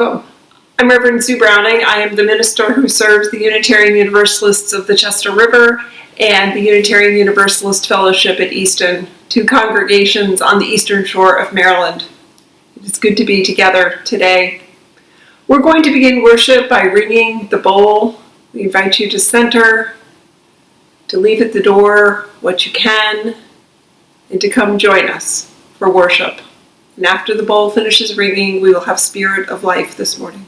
Welcome. I'm Reverend Sue Browning. I am the minister who serves the Unitarian Universalists of the Chester River and the Unitarian Universalist Fellowship at Easton, two congregations on the eastern shore of Maryland. It is good to be together today. We're going to begin worship by ringing the bowl. We invite you to center, to leave at the door what you can, and to come join us for worship. And after the bowl finishes ringing, we will have Spirit of Life this morning.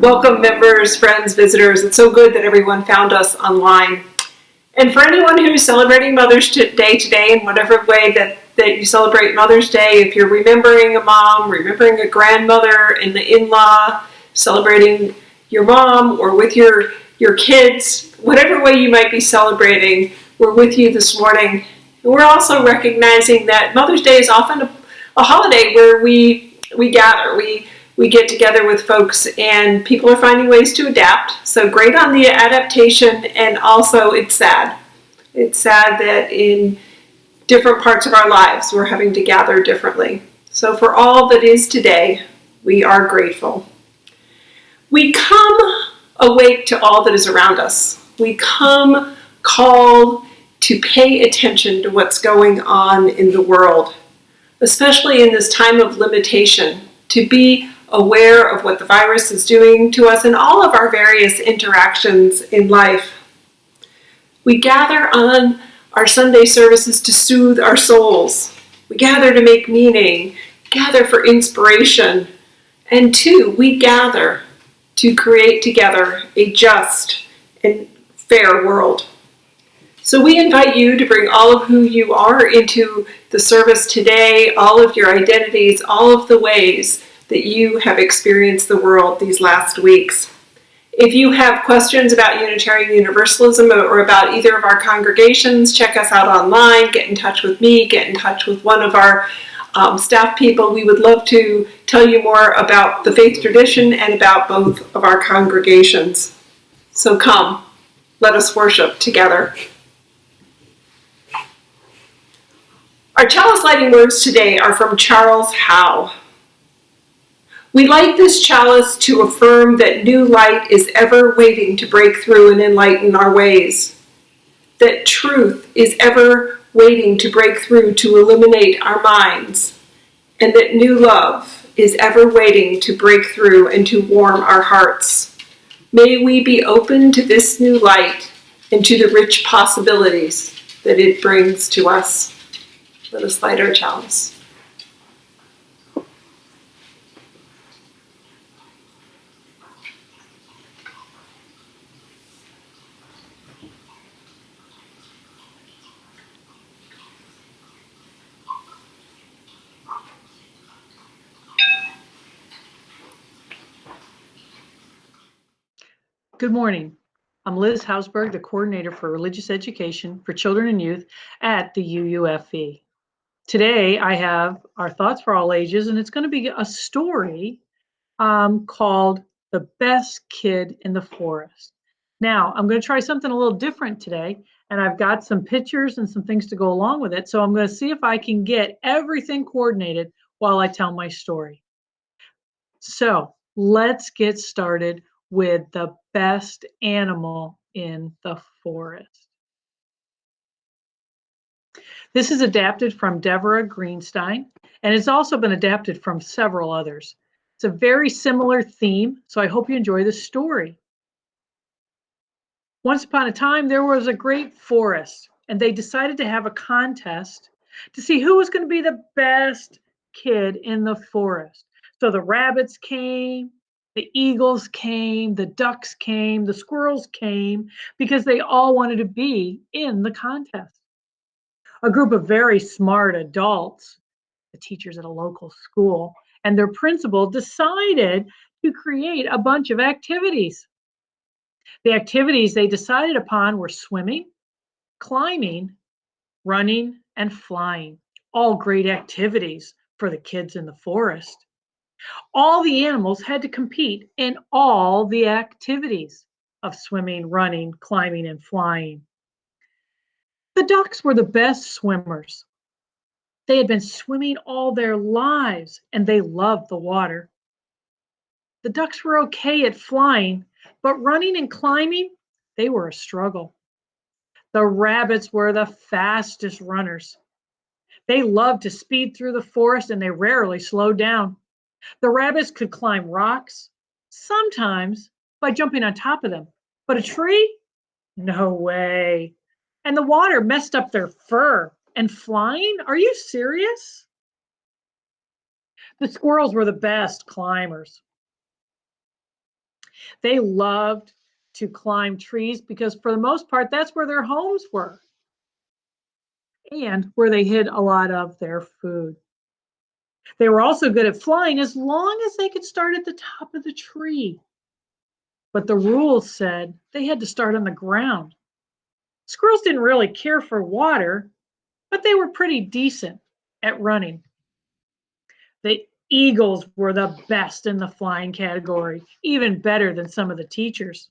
Welcome, members, friends, visitors. It's so good that everyone found us online. And for anyone who's celebrating Mother's Day today in whatever way that you celebrate Mother's Day, if you're remembering a mom, remembering a grandmother, and the in-law, celebrating your mom or with your kids, whatever way you might be celebrating, we're with you this morning. And we're also recognizing that Mother's Day is often a holiday where we gather, we get together with folks, and people are finding ways to adapt. So great on the adaptation, and also it's sad. It's sad that in different parts of our lives we're having to gather differently. So for all that is today, we are grateful. We come awake to all that is around us. We come called to pay attention to what's going on in the world, especially in this time of limitation, to be aware of what the virus is doing to us in all of our various interactions in life. We gather on our Sunday services to soothe our souls. We gather to make meaning, gather for inspiration, and two, we gather to create together a just and fair world. So we invite you to bring all of who you are into the service today, all of your identities, all of the ways that you have experienced the world these last weeks. If you have questions about Unitarian Universalism or about either of our congregations, check us out online, get in touch with me, get in touch with one of our staff people. We would love to tell you more about the faith tradition and about both of our congregations. So come, let us worship together. Our chalice lighting words today are from Charles Howe. We light this chalice to affirm that new light is ever waiting to break through and enlighten our ways, that truth is ever waiting to break through to illuminate our minds, and that new love is ever waiting to break through and to warm our hearts. May we be open to this new light and to the rich possibilities that it brings to us. Let us light our chalice. Good morning. I'm Liz Hausberg, the Coordinator for Religious Education for Children and Youth at the UUFE. Today, I have our Thoughts for All Ages, and it's going to be a story called The Best Kid in the Forest. Now, I'm going to try something a little different today, and I've got some pictures and some things to go along with it. So I'm going to see if I can get everything coordinated while I tell my story. So let's get started with the best animal in the forest. This is adapted from Deborah Greenstein, and it's also been adapted from several others. It's a very similar theme, so I hope you enjoy the story. Once upon a time, there was a great forest, and they decided to have a contest to see who was going to be the best kid in the forest. So the rabbits came, the eagles came, the ducks came, the squirrels came, because they all wanted to be in the contest. A group of very smart adults, the teachers at a local school, and their principal decided to create a bunch of activities. The activities they decided upon were swimming, climbing, running, and flying. All great activities for the kids in the forest. All the animals had to compete in all the activities of swimming, running, climbing, and flying. The ducks were the best swimmers. They had been swimming all their lives and they loved the water. The ducks were okay at flying, but running and climbing, they were a struggle. The rabbits were the fastest runners. They loved to speed through the forest and they rarely slowed down. The rabbits could climb rocks, sometimes by jumping on top of them, but a tree? No way. And the water messed up their fur. And flying? Are you serious? The squirrels were the best climbers. They loved to climb trees because, for the most part, that's where their homes were and where they hid a lot of their food. They were also good at flying as long as they could start at the top of the tree. But the rules said they had to start on the ground. Squirrels didn't really care for water, but they were pretty decent at running. The eagles were the best in the flying category, even better than some of the teachers.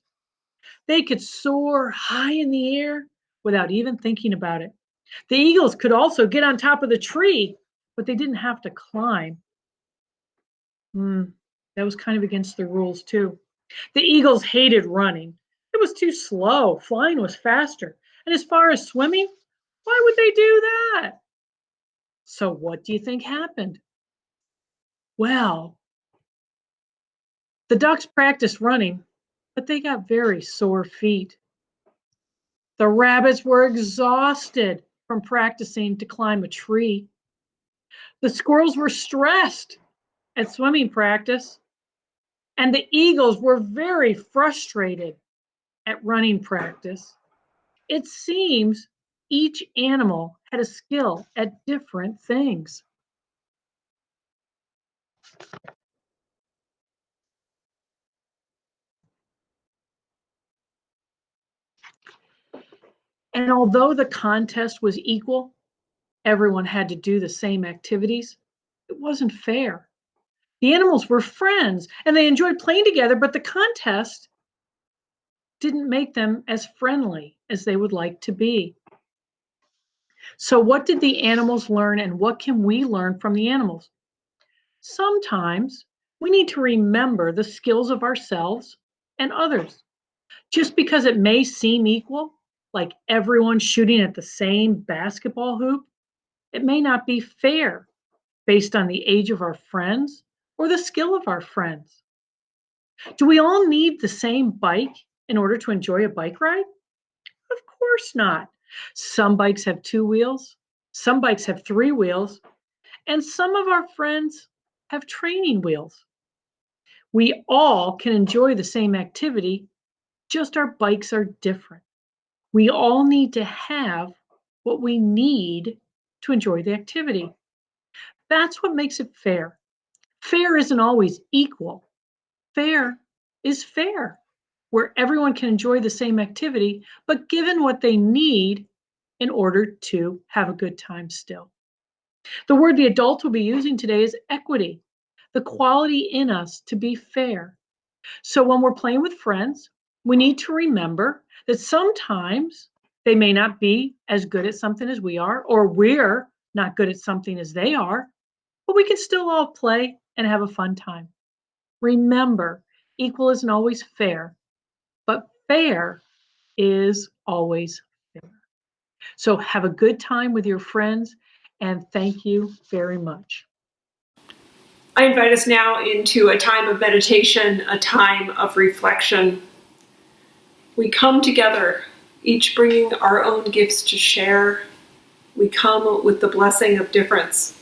They could soar high in the air without even thinking about it. The eagles could also get on top of the tree, but they didn't have to climb. That was kind of against the rules, too. The eagles hated running. It was too slow. Flying was faster. And as far as swimming, why would they do that? So, what do you think happened? Well, the ducks practiced running, but they got very sore feet. The rabbits were exhausted from practicing to climb a tree. The squirrels were stressed at swimming practice, and the eagles were very frustrated at running practice. It seems each animal had a skill at different things. And although the contest was equal, everyone had to do the same activities, it wasn't fair. The animals were friends and they enjoyed playing together, but the contest didn't make them as friendly as they would like to be. So, what did the animals learn and what can we learn from the animals? Sometimes we need to remember the skills of ourselves and others. Just because it may seem equal, like everyone shooting at the same basketball hoop, it may not be fair based on the age of our friends or the skill of our friends. Do we all need the same bike in order to enjoy a bike ride? Of course not. Some bikes have two wheels, some bikes have three wheels, and some of our friends have training wheels. We all can enjoy the same activity, just our bikes are different. We all need to have what we need to enjoy the activity. That's what makes it fair. Fair isn't always equal. Fair is fair, where everyone can enjoy the same activity, but given what they need in order to have a good time still. The word the adults will be using today is equity, the quality in us to be fair. So when we're playing with friends, we need to remember that sometimes they may not be as good at something as we are, or we're not good at something as they are, but we can still all play and have a fun time. Remember, equal isn't always fair, but fair is always fair. So have a good time with your friends, and thank you very much. I invite us now into a time of meditation, a time of reflection. We come together, each bringing our own gifts to share. We come with the blessing of difference.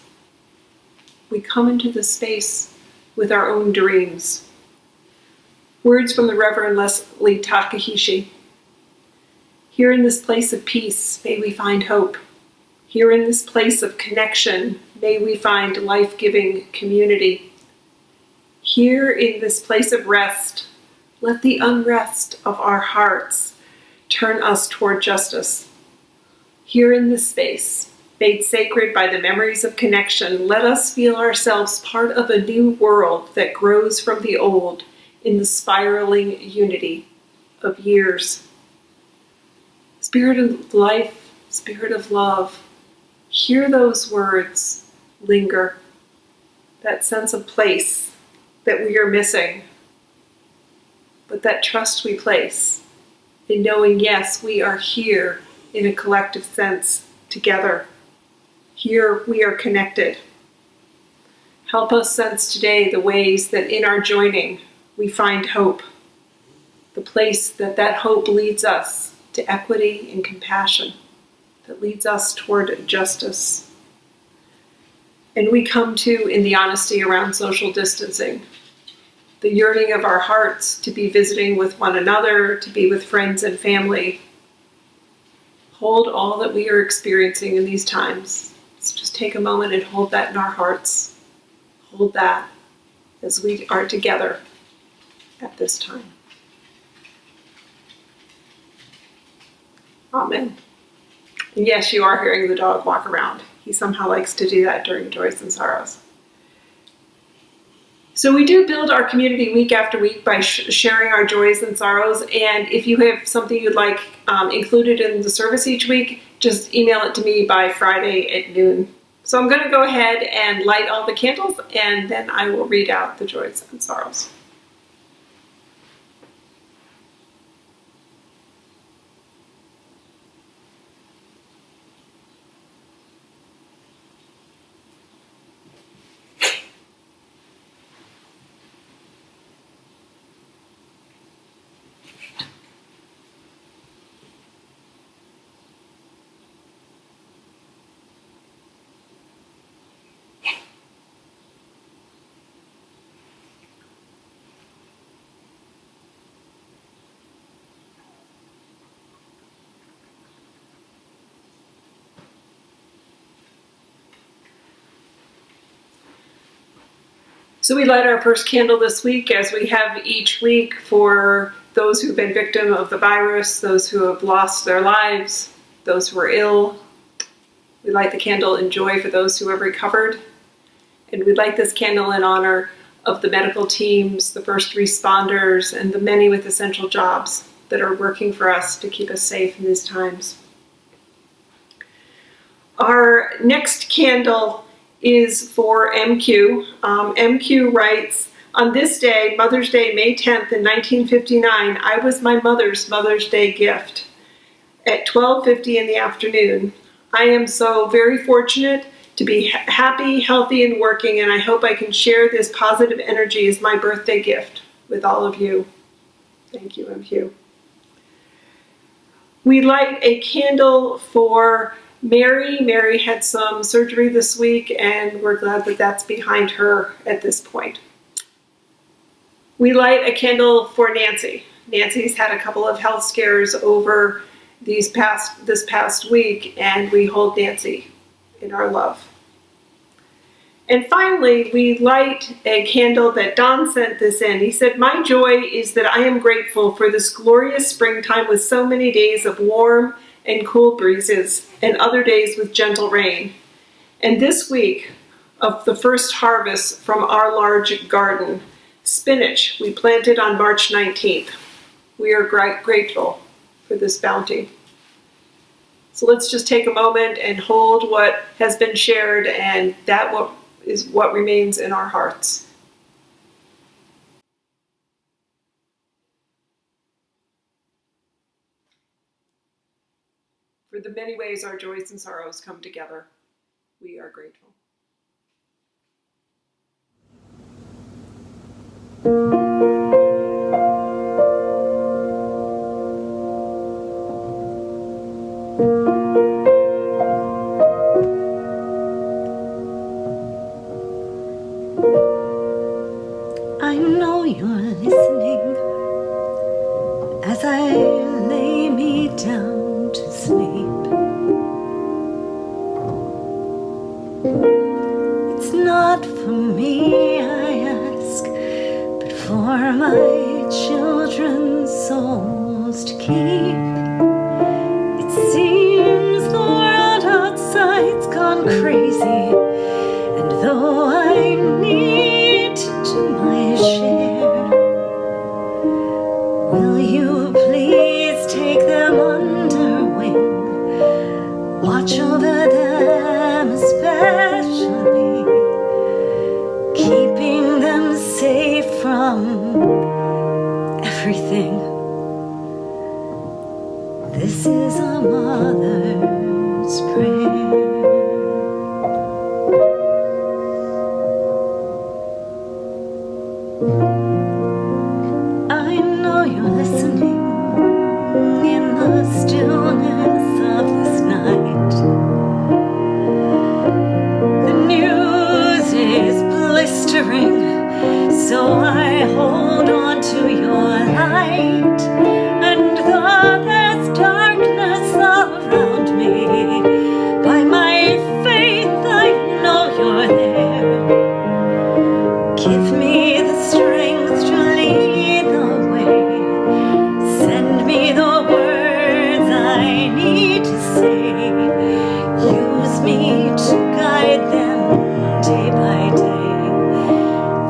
We come into this space with our own dreams. Words from the Reverend Leslie Takahashi. Here in this place of peace, may we find hope. Here in this place of connection, may we find life-giving community. Here in this place of rest, let the unrest of our hearts turn us toward justice. Here in this space, made sacred by the memories of connection, let us feel ourselves part of a new world that grows from the old in the spiraling unity of years. Spirit of life, Spirit of love, hear those words linger, that sense of place that we are missing, but that trust we place in knowing, yes, we are here in a collective sense together. Here we are connected. Help us sense today the ways that in our joining we find hope, the place that that hope leads us to equity and compassion, that leads us toward justice. And we come to, in the honesty around social distancing, the yearning of our hearts to be visiting with one another, to be with friends and family. Hold all that we are experiencing in these times. Let's just take a moment and hold that in our hearts. Hold that as we are together at this time. Amen. And yes, you are hearing the dog walk around. He somehow likes to do that during Joys and Sorrows. So we do build our community week after week by sharing our joys and sorrows. And if you have something you'd like included in the service each week, just email it to me by Friday at noon. So I'm going to go ahead and light all the candles, and then I will read out the joys and sorrows. So we light our first candle this week, as we have each week, for those who've been victim of the virus, those who have lost their lives, those who are ill. We light the candle in joy for those who have recovered. And we light this candle in honor of the medical teams, the first responders, and the many with essential jobs that are working for us to keep us safe in these times. Our next candle is for MQ. MQ writes, on this day, Mother's Day, May 10th in 1959, I was my mother's Mother's Day gift. At 12:50 in the afternoon, I am so very fortunate to be happy, healthy, and working, and I hope I can share this positive energy as my birthday gift with all of you. Thank you, MQ. We light a candle for Mary. Mary had some surgery this week, and we're glad that that's behind her at this point. We light a candle for Nancy. Nancy's had a couple of health scares over this past week, and we hold Nancy in our love. And finally, we light a candle that Don sent this in. He said, my joy is that I am grateful for this glorious springtime with so many days of warm and cool breezes, and other days with gentle rain. And this week of the first harvest from our large garden, spinach we planted on March 19th. We are grateful for this bounty. So let's just take a moment and hold what has been shared, and that is what remains in our hearts. For the many ways our joys and sorrows come together, we are grateful. I know you're listening as I lay me down to sleep. It's not for me, I ask, but for my children's souls to keep. It seems the world outside's gone crazy, and though I need to do my share, will you please take them under wing, watch over them especially, keeping them safe from everything. This is a mother's prayer. I know you're listening in the stillness of this night. The news is blistering, so I hold on to your light. And though there's darkness around me, by my faith I know you're there. Give me the strength to lead the way. Send me the words I need to say. Use me to guide them day by day.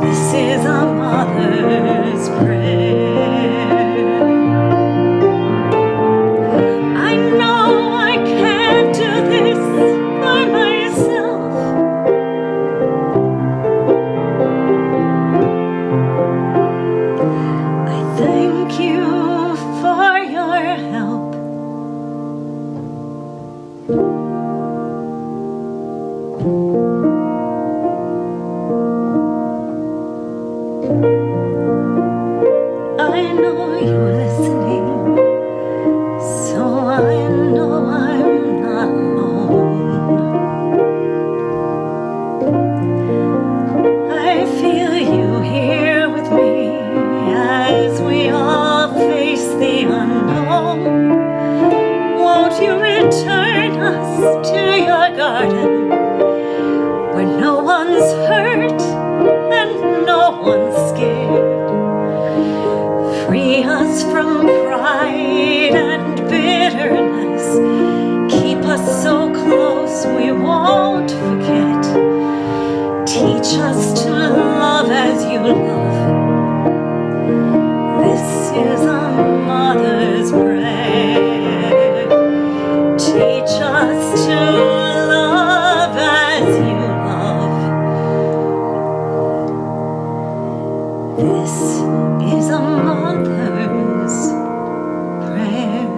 This is a mother's prayer. I know I can't do this by myself. I thank you for your help. I know you're listening, so I know I'm not alone. I feel you here with me as we all face the unknown. Won't you return us to your garden, where no one's hurt and no one's scared? Free us from pride and bitterness. Keep us so close we won't forget. Teach us to love as you love. This is a mother's prayer. Teach us to love as you love. This is a mother's prayer.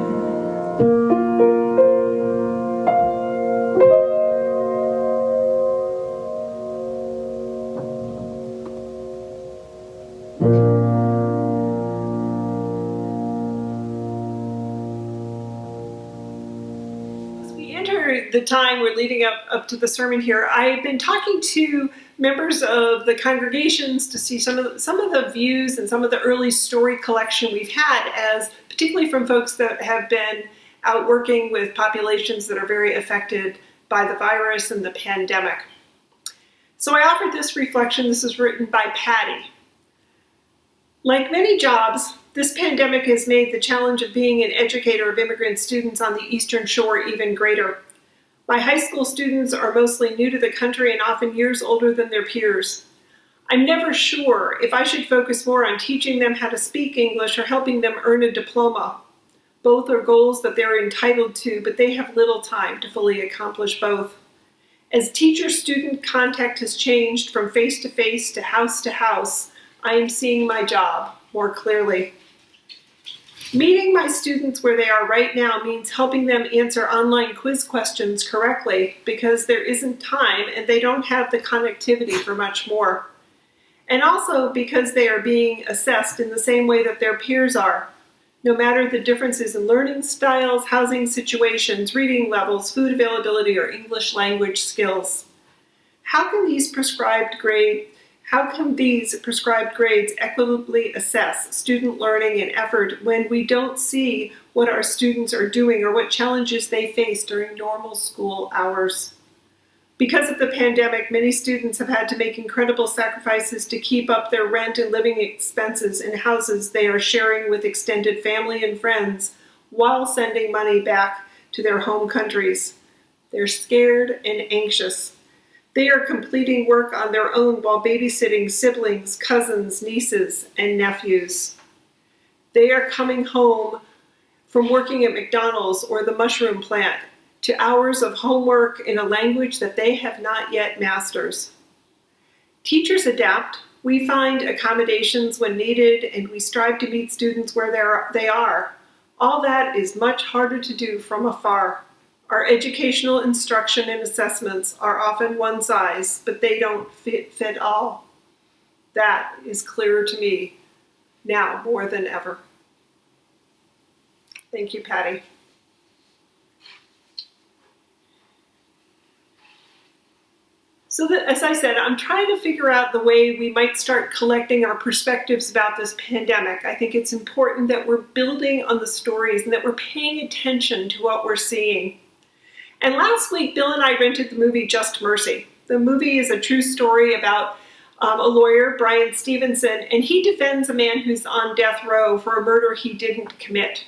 As we enter the time we're leading up to the sermon here, I've been talking to members of the congregations to see some of the views and some of the early story collection we've had, as particularly from folks that have been out working with populations that are very affected by the virus and the pandemic. So I offered this reflection. This is written by Patty. Like many jobs, this pandemic has made the challenge of being an educator of immigrant students on the Eastern Shore even greater. My high school students are mostly new to the country and often years older than their peers. I'm never sure if I should focus more on teaching them how to speak English or helping them earn a diploma. Both are goals that they're entitled to, but they have little time to fully accomplish both. As teacher-student contact has changed from face-to-face to house, I am seeing my job more clearly. Meeting my students where they are right now means helping them answer online quiz questions correctly because there isn't time and they don't have the connectivity for much more. And also because they are being assessed in the same way that their peers are, no matter the differences in learning styles, housing situations, reading levels, food availability, or English language skills. How can these prescribed grades equitably assess student learning and effort when we don't see what our students are doing or what challenges they face during normal school hours? Because of the pandemic, many students have had to make incredible sacrifices to keep up their rent and living expenses in houses they are sharing with extended family and friends while sending money back to their home countries. They're scared and anxious. They are completing work on their own while babysitting siblings, cousins, nieces, and nephews. They are coming home from working at McDonald's or the mushroom plant to hours of homework in a language that they have not yet mastered. Teachers adapt. We find accommodations when needed, and we strive to meet students where they are. All that is much harder to do from afar. Our educational instruction and assessments are often one size, but they don't fit all. That is clearer to me now more than ever. Thank you, Patty. So as I said, I'm trying to figure out the way we might start collecting our perspectives about this pandemic. I think it's important that we're building on the stories and that we're paying attention to what we're seeing. And last week, Bill and I rented the movie Just Mercy. The movie is a true story about a lawyer, Brian Stevenson, and he defends a man who's on death row for a murder he didn't commit.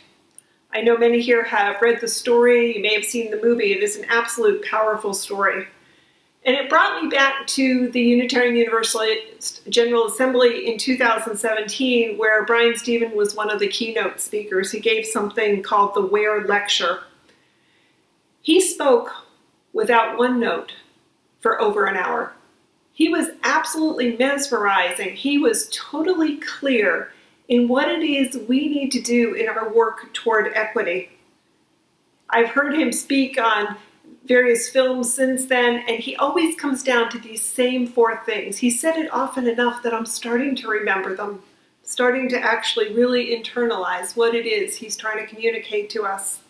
I know many here have read the story. You may have seen the movie. It is an absolute powerful story. And it brought me back to the Unitarian Universalist General Assembly in 2017, where Brian Stephen was one of the keynote speakers. He gave something called the Ware Lecture. He spoke without one note for over an hour. He was absolutely mesmerizing. He was totally clear in what it is we need to do in our work toward equity. I've heard him speak on various films since then, and he always comes down to these same four things. He said it often enough that I'm starting to remember them, starting to actually really internalize what it is he's trying to communicate to us.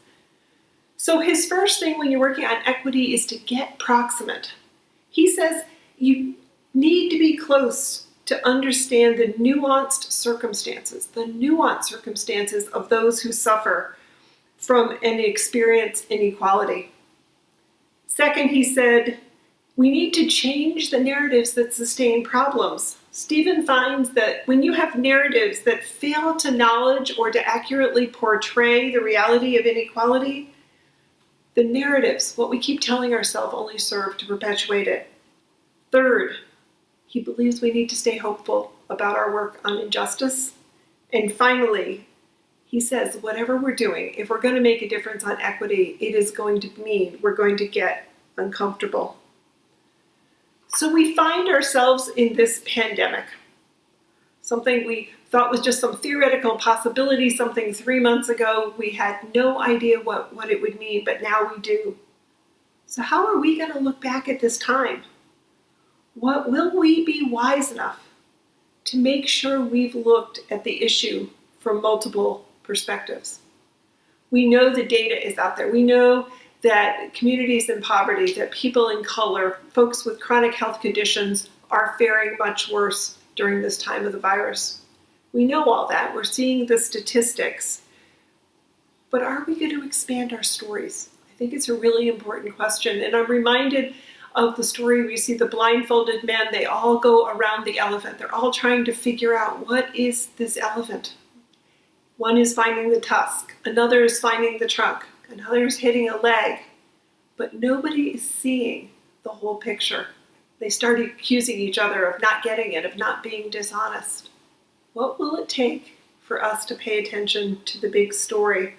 So his first thing when you're working on equity is to get proximate. He says you need to be close to understand the nuanced circumstances of those who suffer from and experience inequality. Second, he said, we need to change the narratives that sustain problems. Stephen finds that when you have narratives that fail to acknowledge or to accurately portray the reality of inequality, the narratives, what we keep telling ourselves, only serve to perpetuate it. Third, he believes we need to stay hopeful about our work on injustice. And finally, he says, whatever we're doing, if we're going to make a difference on equity, it is going to mean we're going to get uncomfortable. So we find ourselves in this pandemic, something we thought was just some theoretical possibility, something 3 months ago we had no idea what it would mean, but now we do. So how are we going to look back at this time? What will we be wise enough to make sure we've looked at the issue from multiple perspectives? We know the data is out there. We know that communities in poverty, that people in color, folks with chronic health conditions are faring much worse during this time of the virus. We know all that. We're seeing the statistics. But are we going to expand our stories? I think it's a really important question. And I'm reminded of the story where you see the blindfolded men. They all go around the elephant. They're all trying to figure out, what is this elephant? One is finding the tusk. Another is finding the trunk. Another is hitting a leg. But nobody is seeing the whole picture. They start accusing each other of not getting it, of not being dishonest. What will it take for us to pay attention to the big story?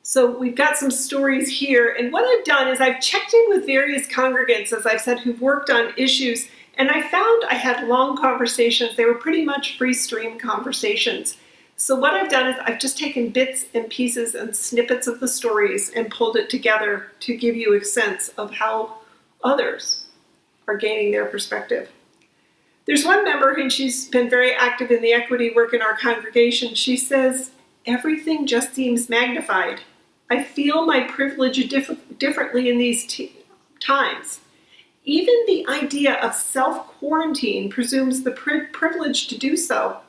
So we've got some stories here, and what I've done is I've checked in with various congregants, as I've said, who've worked on issues, and I found I had long conversations. They were pretty much free stream conversations. So what I've done is I've just taken bits and pieces and snippets of the stories and pulled it together to give you a sense of how others are gaining their perspective. There's one member, and she's been very active in the equity work in our congregation. She says, everything just seems magnified. I feel my privilege differently in these times. Even the idea of self-quarantine presumes the privilege to do so.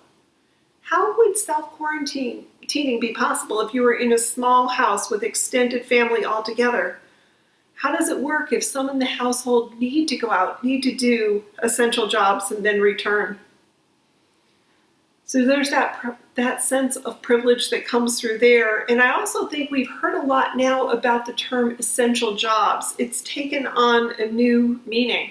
How would self-quarantining be possible if you were in a small house with extended family all together? How does it work if some in the household need to go out, need to do essential jobs and then return? So there's that sense of privilege that comes through there. And I also think we've heard a lot now about the term essential jobs. It's taken on a new meaning.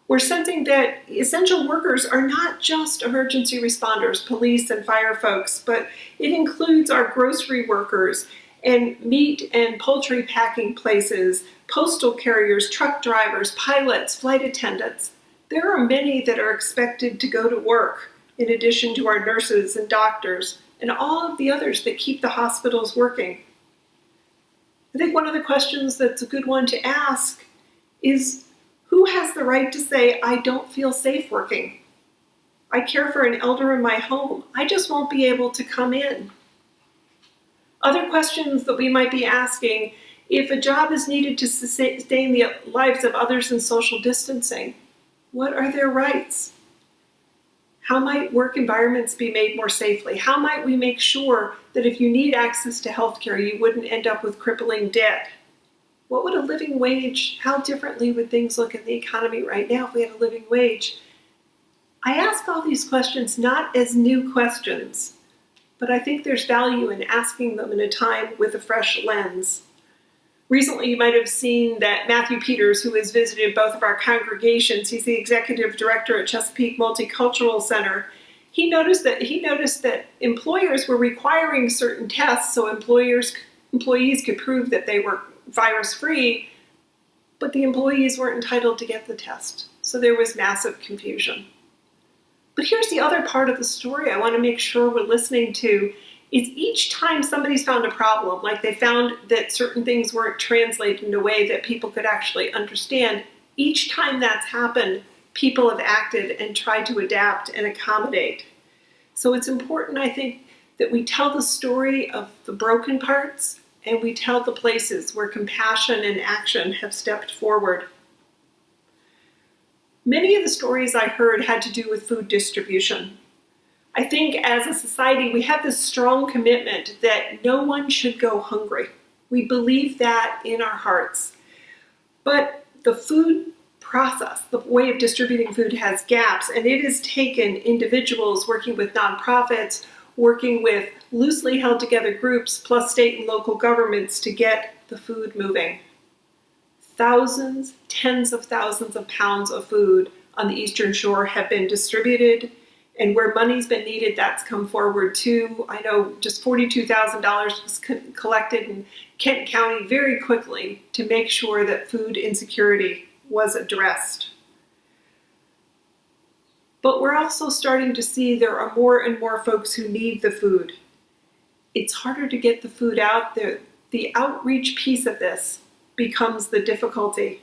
We're sensing that essential workers are not just emergency responders, police and fire folks, but it includes our grocery workers and meat and poultry packing places, postal carriers, truck drivers, pilots, flight attendants. There are many that are expected to go to work, in addition to our nurses and doctors, and all of the others that keep the hospitals working. I think one of the questions that's a good one to ask is, who has the right to say, I don't feel safe working? I care for an elder in my home. I just won't be able to come in. Other questions that we might be asking, if a job is needed to sustain the lives of others in social distancing, what are their rights? How might work environments be made more safely? How might we make sure that if you need access to healthcare, you wouldn't end up with crippling debt? What would a living wage, how differently would things look in the economy right now if we had a living wage? I ask all these questions not as new questions, but I think there's value in asking them in a time with a fresh lens. Recently, you might have seen that Matthew Peters, who has visited both of our congregations, he's the executive director at Chesapeake Multicultural Center, he noticed that employers were requiring certain tests so employees could prove that they were virus-free, but the employees weren't entitled to get the test. So there was massive confusion. But here's the other part of the story I want to make sure we're listening to, is each time somebody's found a problem, like they found that certain things weren't translated in a way that people could actually understand, each time that's happened, people have acted and tried to adapt and accommodate. So it's important, I think, that we tell the story of the broken parts and we tell the places where compassion and action have stepped forward. Many of the stories I heard had to do with food distribution. I think as a society, we have this strong commitment that no one should go hungry. We believe that in our hearts. But the food process, the way of distributing food has gaps, and it has taken individuals working with nonprofits, working with loosely held together groups, plus state and local governments to get the food moving. Thousands, tens of thousands of pounds of food on the Eastern Shore have been distributed, and where money's been needed, that's come forward too. I know just $42,000 was collected in Kent County very quickly to make sure that food insecurity was addressed. But we're also starting to see there are more and more folks who need the food. It's harder to get the food out there. The outreach piece of this becomes the difficulty.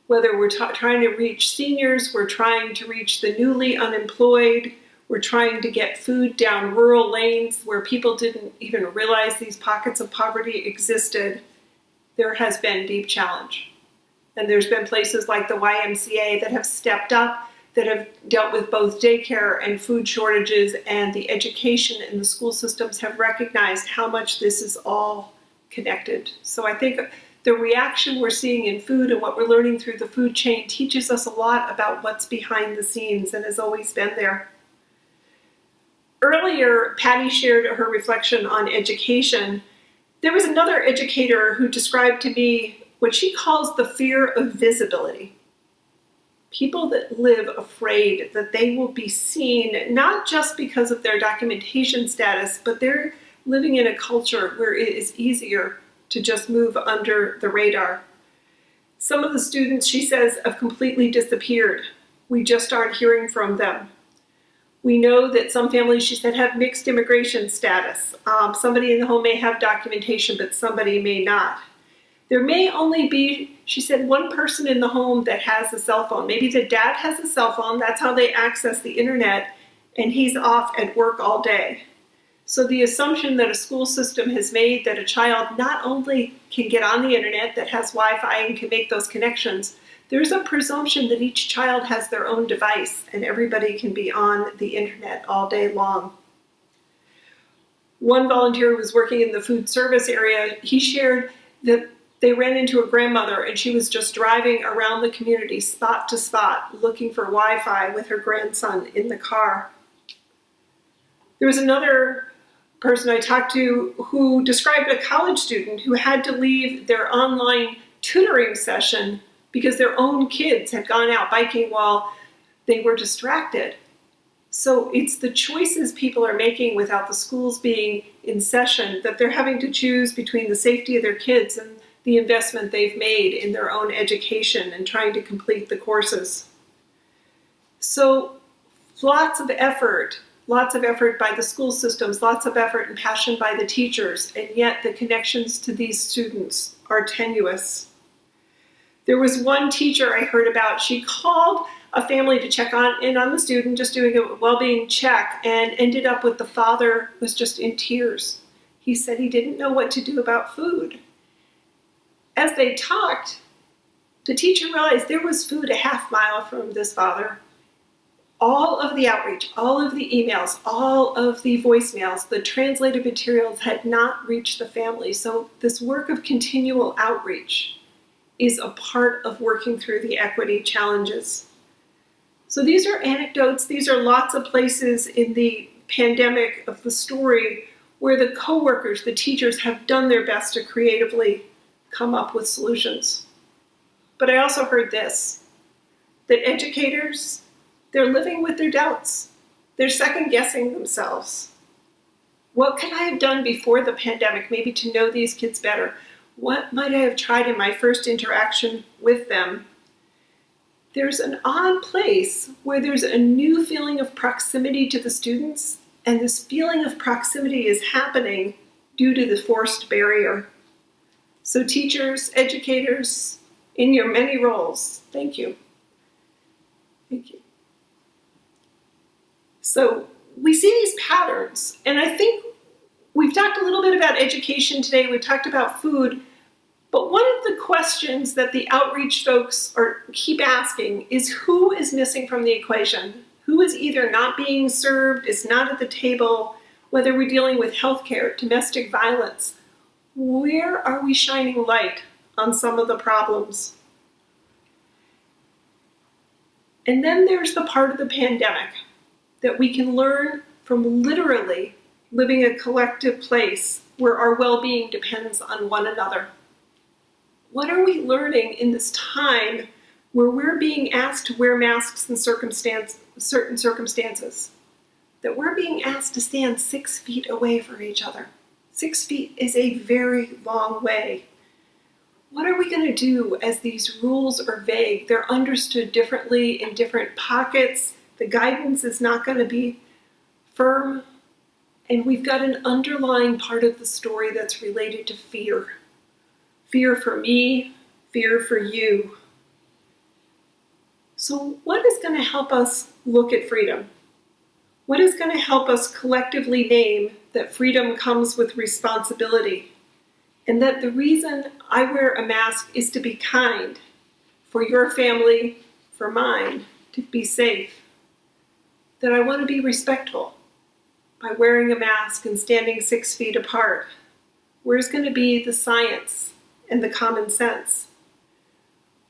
Whether we're trying to reach seniors, we're trying to reach the newly unemployed, we're trying to get food down rural lanes where people didn't even realize these pockets of poverty existed, there has been deep challenge. And there's been places like the YMCA that have stepped up, that have dealt with both daycare and food shortages, and the education and the school systems have recognized how much this is all connected. So I think the reaction we're seeing in food and what we're learning through the food chain teaches us a lot about what's behind the scenes and has always been there. Earlier, Patty shared her reflection on education. There was another educator who described to me what she calls the fear of visibility. People that live afraid that they will be seen, not just because of their documentation status, but they're living in a culture where it is easier to just move under the radar. Some of the students, she says, have completely disappeared. We just aren't hearing from them. We know that some families, she said, have mixed immigration status. Somebody in the home may have documentation, but somebody may not. There may only be, she said, one person in the home that has a cell phone. Maybe the dad has a cell phone, that's how they access the internet, and he's off at work all day. So the assumption that a school system has made that a child not only can get on the internet, that has Wi-Fi and can make those connections, there's a presumption that each child has their own device and everybody can be on the internet all day long. One volunteer who was working in the food service area, he shared that they ran into a grandmother and she was just driving around the community spot to spot looking for Wi-Fi with her grandson in the car. There was another person I talked to who described a college student who had to leave their online tutoring session because their own kids had gone out biking while they were distracted. So it's the choices people are making without the schools being in session that they're having to choose between the safety of their kids and the investment they've made in their own education and trying to complete the courses. So lots of effort by the school systems, lots of effort and passion by the teachers, and yet the connections to these students are tenuous. There was one teacher I heard about, she called a family to check in on the student, just doing a well-being check, and ended up with the father was just in tears. He said he didn't know what to do about food. As they talked, the teacher realized there was food a half mile from this father. All of the outreach, all of the emails, all of the voicemails, the translated materials had not reached the family. So this work of continual outreach is a part of working through the equity challenges. So these are anecdotes. These are lots of places in the pandemic of the story where the coworkers, the teachers have done their best to creatively come up with solutions. But I also heard this, that educators, they're living with their doubts. They're second guessing themselves. What could I have done before the pandemic, maybe to know these kids better? What might I have tried in my first interaction with them? There's an odd place where there's a new feeling of proximity to the students, and this feeling of proximity is happening due to the forced barrier. So teachers, educators, in your many roles, thank you. Thank you. So we see these patterns, and I think we've talked a little bit about education today, we talked about food, but one of the questions that the outreach folks keep asking is who is missing from the equation? Who is either not being served, is not at the table, whether we're dealing with healthcare, domestic violence. Where are we shining light on some of the problems? And then there's the part of the pandemic that we can learn from literally living a collective place where our well-being depends on one another. What are we learning in this time where we're being asked to wear masks in certain circumstances? That we're being asked to stand 6 feet away from each other. 6 feet is a very long way. What are we going to do as these rules are vague? They're understood differently in different pockets. The guidance is not going to be firm. And we've got an underlying part of the story that's related to fear. Fear for me, fear for you. So what is going to help us look at freedom? What is going to help us collectively name that freedom comes with responsibility? And that the reason I wear a mask is to be kind, for your family, for mine, to be safe. That I want to be respectful by wearing a mask and standing 6 feet apart. Where's going to be the science and the common sense?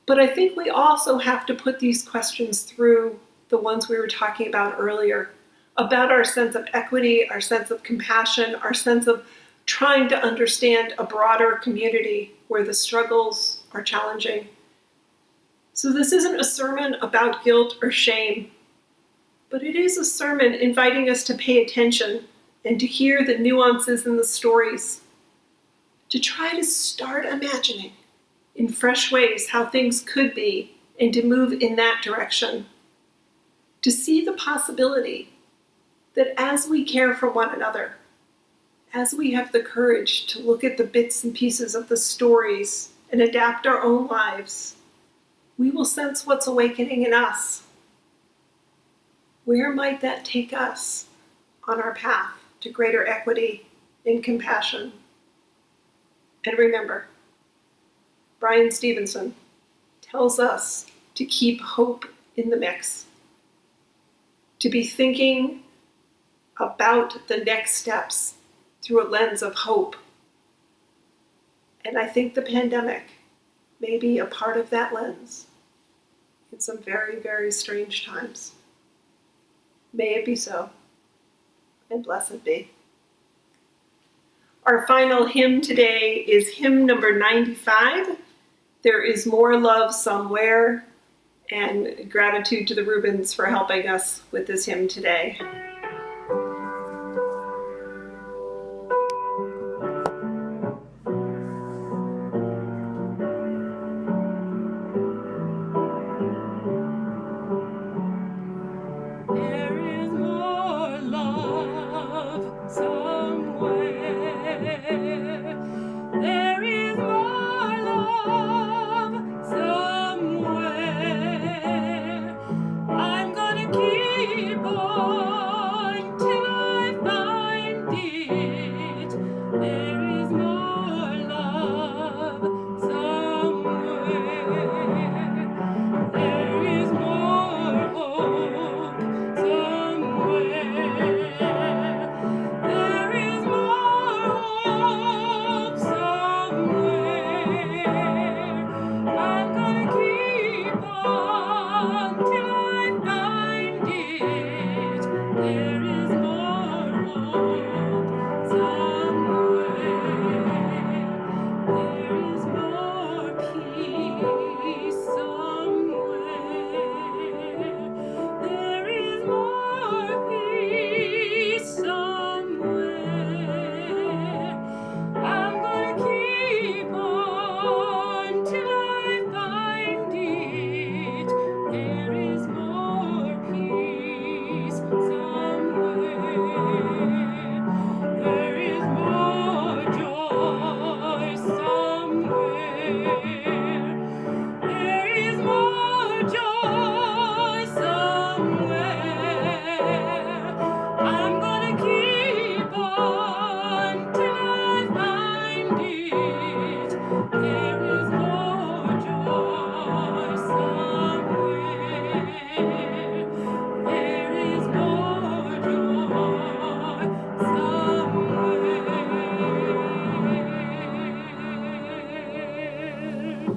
But I think we also have to put these questions through the ones we were talking about earlier, about our sense of equity, our sense of compassion, our sense of trying to understand a broader community where the struggles are challenging. So this isn't a sermon about guilt or shame, but it is a sermon inviting us to pay attention and to hear the nuances in the stories, to try to start imagining in fresh ways how things could be and to move in that direction, to see the possibility that as we care for one another, as we have the courage to look at the bits and pieces of the stories and adapt our own lives, we will sense what's awakening in us. Where might that take us on our path to greater equity and compassion? And remember, Brian Stevenson tells us to keep hope in the mix, to be thinking about the next steps through a lens of hope. And I think the pandemic may be a part of that lens in some very, very strange times. May it be so, and blessed be. Our final hymn today is hymn number 95, There is More Love Somewhere, and gratitude to the Rubens for helping us with this hymn today.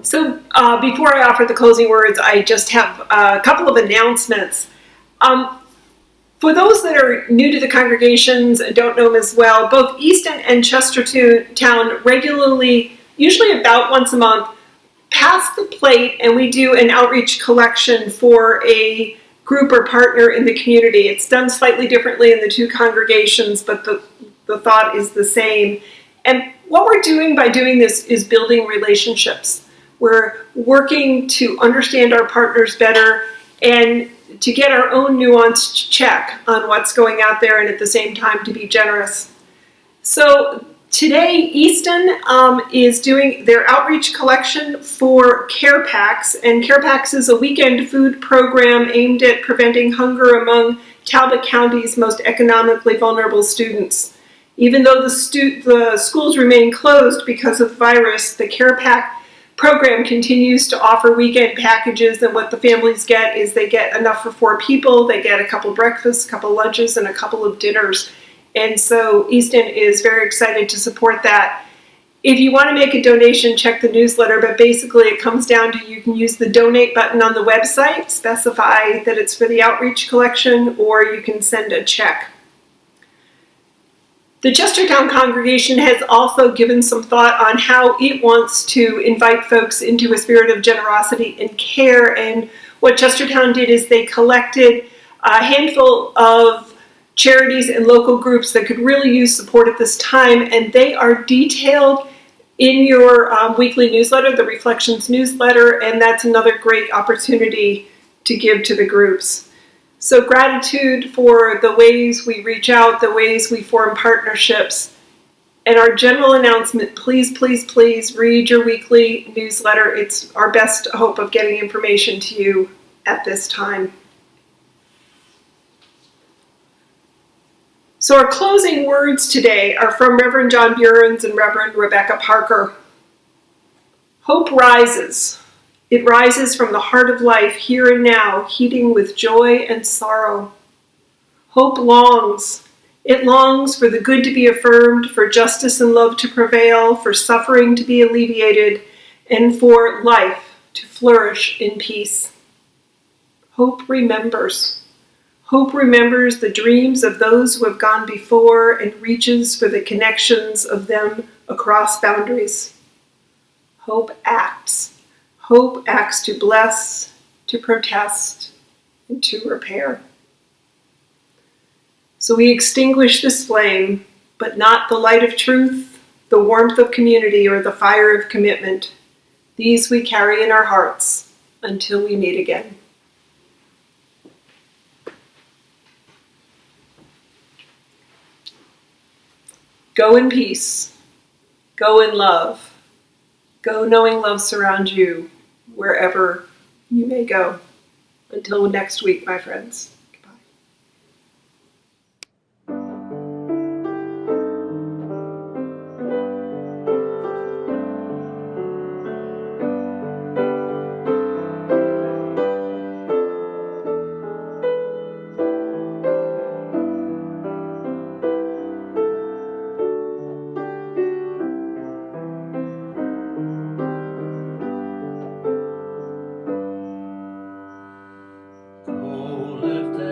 So before I offer the closing words, I just have a couple of announcements. For those that are new to the congregations and don't know them as well, both Easton and Chestertown regularly, usually about once a month, pass the plate and we do an outreach collection for a group or partner in the community. It's done slightly differently in the two congregations, but the thought is the same. And what we're doing by doing this is building relationships. We're working to understand our partners better and to get our own nuanced check on what's going out there, and at the same time to be generous. So today, Easton is doing their outreach collection for Care Packs, and Care Packs is a weekend food program aimed at preventing hunger among Talbot County's most economically vulnerable students. Even though the schools remain closed because of the virus, the Care Pack program continues to offer weekend packages, and what the families get is they get enough for 4 people. They get a couple breakfasts, a couple lunches, and a couple of dinners. And so Easton is very excited to support that. If you want to make a donation, check the newsletter, but basically it comes down to you can use the donate button on the website, specify that it's for the outreach collection, or you can send a check. The Chestertown congregation has also given some thought on how it wants to invite folks into a spirit of generosity and care. And what Chestertown did is they collected a handful of charities and local groups that could really use support at this time. And they are detailed in your weekly newsletter, the Reflections newsletter. And that's another great opportunity to give to the groups. So gratitude for the ways we reach out, the ways we form partnerships. And our general announcement, please, please, please read your weekly newsletter. It's our best hope of getting information to you at this time. So our closing words today are from Reverend John Burens and Reverend Rebecca Parker. Hope rises. It rises from the heart of life here and now, heating with joy and sorrow. Hope longs. It longs for the good to be affirmed, for justice and love to prevail, for suffering to be alleviated, and for life to flourish in peace. Hope remembers. Hope remembers the dreams of those who have gone before and reaches for the connections of them across boundaries. Hope acts. Hope acts to bless, to protest, and to repair. So we extinguish this flame, but not the light of truth, the warmth of community, or the fire of commitment. These we carry in our hearts until we meet again. Go in peace. Go in love. Go knowing love surrounds you wherever you may go. Until next week, my friends. Oh, lift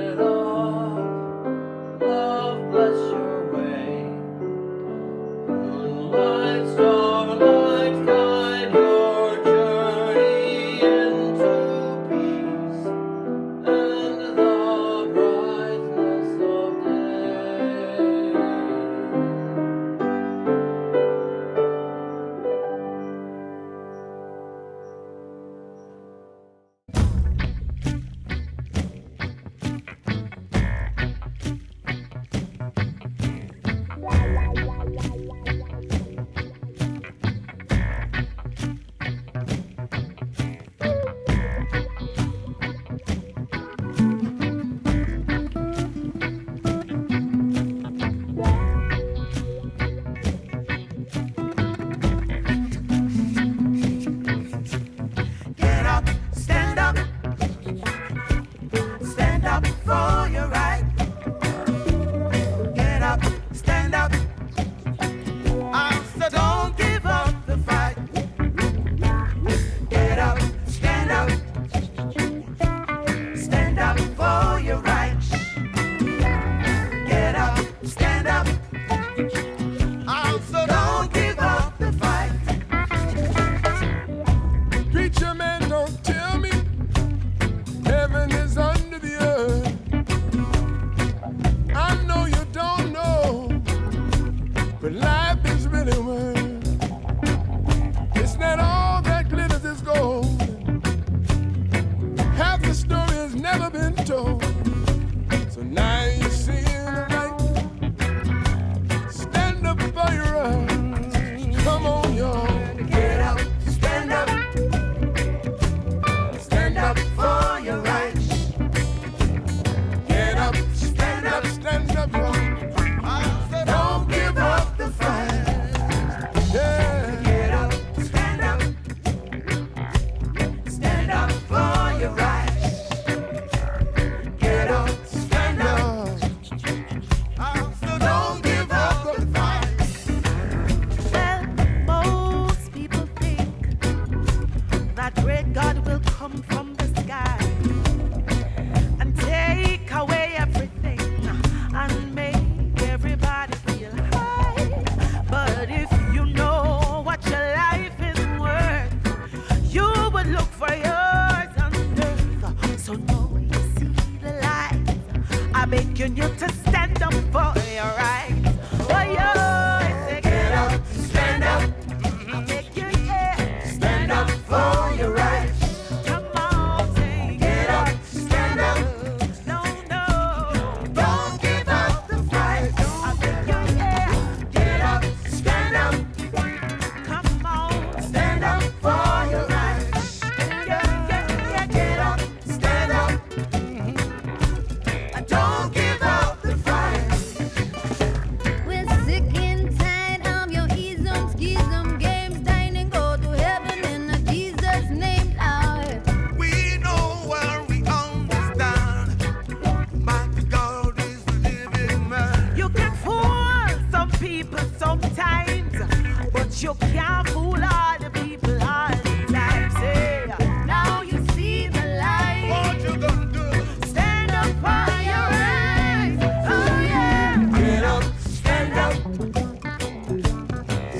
you can't fool all the people all the time. Say, now you see the light. What you gonna do? Stand up for your rights. Oh yeah. Get up, stand up.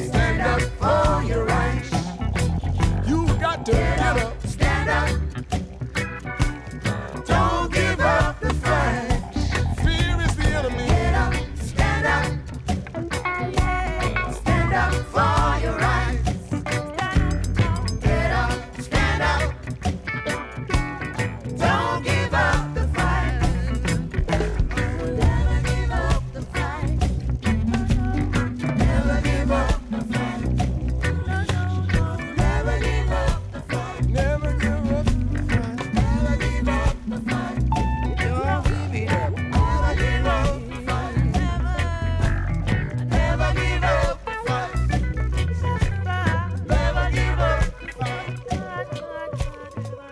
Stand up for your rights. You got to get up, Stand up. don't give up the fight. Fear is the enemy. Get up. Stand up. Yeah. Stand up for your rights. Get up. Stand up. Don't give up the fight. Never give up the fight. Never give up the fight. Never give up the fight. Never give up the fight. Never give up the fight. Don't give it up. Never give up the fight. Never give up the fight. Never give up the fight.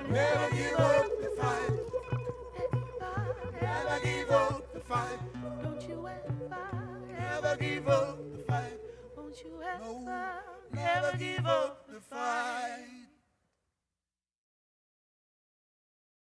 Never give up the fight. Never give up the fight. Don't you ever, Never give up the fight. won't you ever, never give up